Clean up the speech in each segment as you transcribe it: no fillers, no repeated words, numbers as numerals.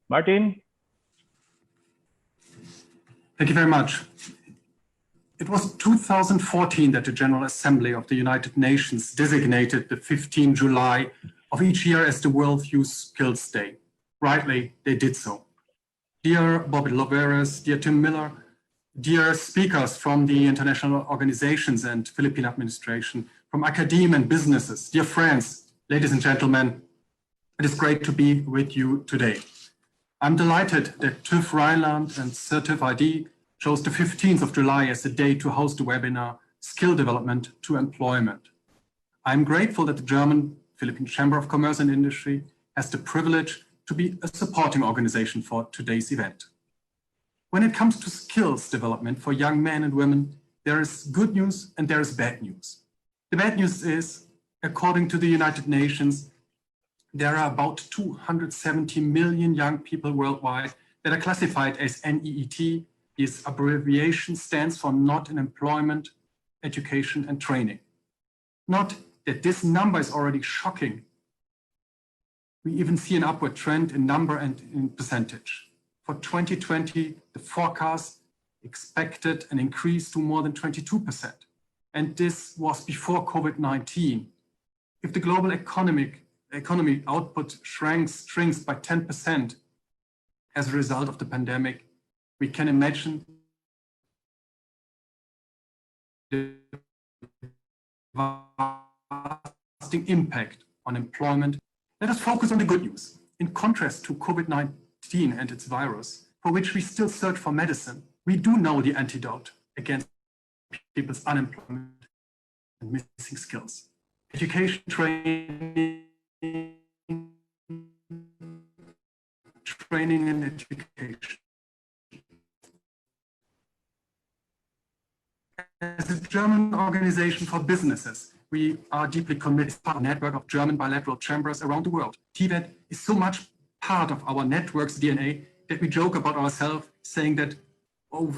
Martin? Thank you very much. It was 2014 that the General Assembly of the United Nations designated the 15th July of each year as the World Youth Skills Day. Rightly, they did so. Dear Bobby Loveras, dear Tim Miller, dear speakers from the international organizations and Philippine administration, from academia and businesses, dear friends, ladies and gentlemen, it is great to be with you today. I'm delighted that TÜV Rheinland and Certif-ID chose the 15th of July as the day to host the webinar, Skill Development to Employment. I'm grateful that the German Philippine Chamber of Commerce and Industry has the privilege to be a supporting organization for today's event. When it comes to skills development for young men and women, there is good news and there is bad news. The bad news is, according to the United Nations, there are about 270 million young people worldwide that are classified as NEET. This abbreviation stands for Not in Employment, Education and Training. Not that this number is already shocking. We even see an upward trend in number and in percentage. For 2020, the forecast expected an increase to more than 22%. And this was before COVID-19. If the global economy output shrinks by 10% as a result of the pandemic, we can imagine the lasting impact on employment. Let us focus on the good news. In contrast to COVID-19 and its virus, for which we still search for medicine, we do know the antidote against people's unemployment and missing skills. Education, training and education. As a German organization for businesses, we are deeply committed to a network of German bilateral chambers around the world. TVET is so much part of our network's DNA that we joke about ourselves, saying that of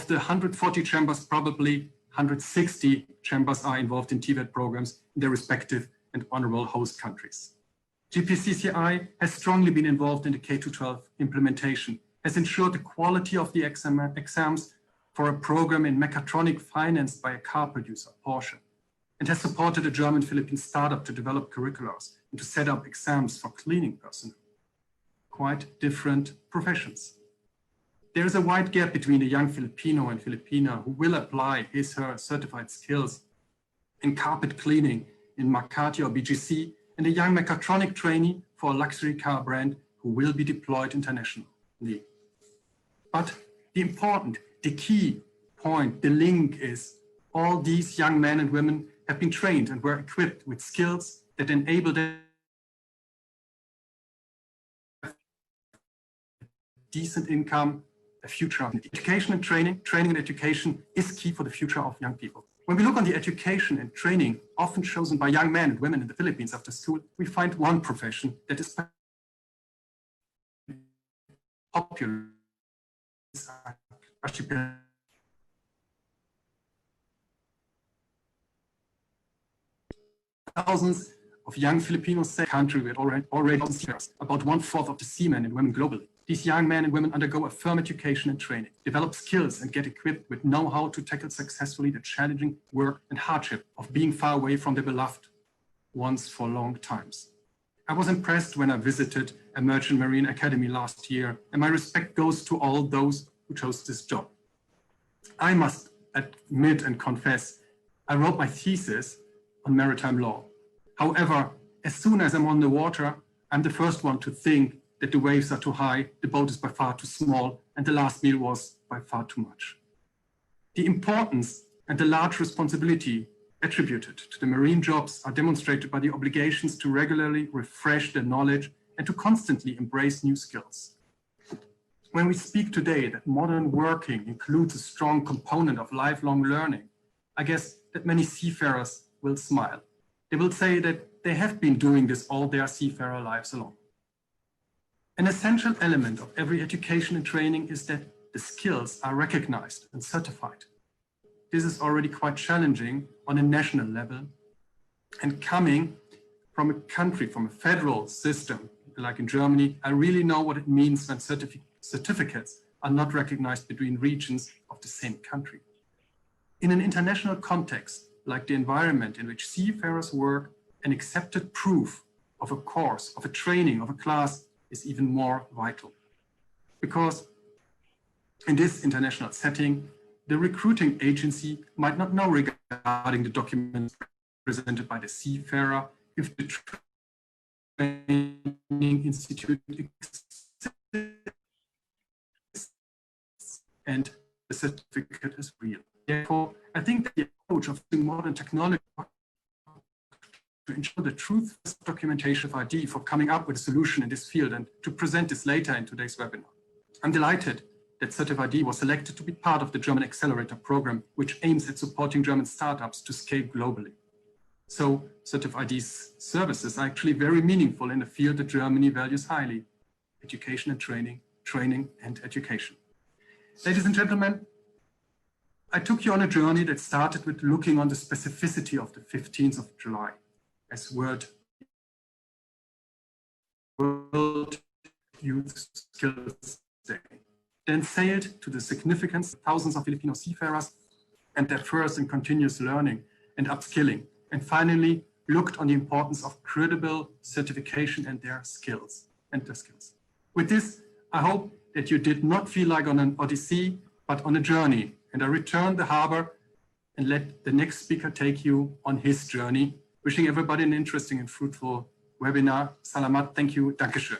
the 140 chambers, probably 160 chambers are involved in TVET programs in their respective and honorable host countries. GPCCI has strongly been involved in the K-12 implementation, has ensured the quality of the exams for a program in mechatronic financed by a car producer, Porsche, and has supported a German-Philippine startup to develop curriculums and to set up exams for cleaning personnel. Quite different professions. There is a wide gap between a young Filipino and Filipina who will apply his/her certified skills in carpet cleaning in Makati or BGC, and a young mechatronic trainee for a luxury car brand who will be deployed internationally. But the key point, the link is all these young men and women have been trained and were equipped with skills that enable them decent income, a future. Education and training and education is key for the future of young people. When we look on the education and training often chosen by young men and women in the Philippines after school, we find one profession that is popular. Thousands of young Filipinos say country with already about 1/4 of the seamen and women globally. These young men and women undergo a firm education and training, develop skills and get equipped with know-how to tackle successfully the challenging work and hardship of being far away from their beloved ones for long times. I was impressed when I visited a Merchant Marine Academy last year, and my respect goes to all those who chose this job. I must admit and confess, I wrote my thesis on maritime law. However, as soon as I'm on the water, I'm the first one to think that the waves are too high, the boat is by far too small, and the last meal was by far too much. The importance and the large responsibility attributed to the marine jobs are demonstrated by the obligations to regularly refresh their knowledge and to constantly embrace new skills. When we speak today that modern working includes a strong component of lifelong learning, I guess that many seafarers will smile. They will say that they have been doing this all their seafarer lives along. An essential element of every education and training is that the skills are recognized and certified. This is already quite challenging on a national level, and coming from a country, from a federal system like in Germany, I really know what it means when certificates are not recognized between regions of the same country. In an international context, like the environment in which seafarers work, an accepted proof of a course, of a training, of a class is even more vital. Because in this international setting, the recruiting agency might not know regarding the documents presented by the seafarer if the training institute exists and the certificate is real. Therefore, I think that the approach of modern technology to ensure the truth documentation of ID for coming up with a solution in this field and to present this later in today's webinar. I'm delighted that Certif-ID was selected to be part of the German Accelerator program, which aims at supporting German startups to scale globally. So Certif-ID's services are actually very meaningful in a field that Germany values highly: education and training, training and education. Ladies and gentlemen, I took you on a journey that started with looking on the specificity of the 15th of July as World Youth Skills Day, then sailed to the significance of thousands of Filipino seafarers and their first and continuous learning and upskilling, and finally looked on the importance of credible certification and their skills. With this, I hope that you did not feel like on an odyssey, but on a journey, and I return the harbor and let the next speaker take you on his journey. Wishing everybody an interesting and fruitful webinar. Salamat, thank you, Dankeschön.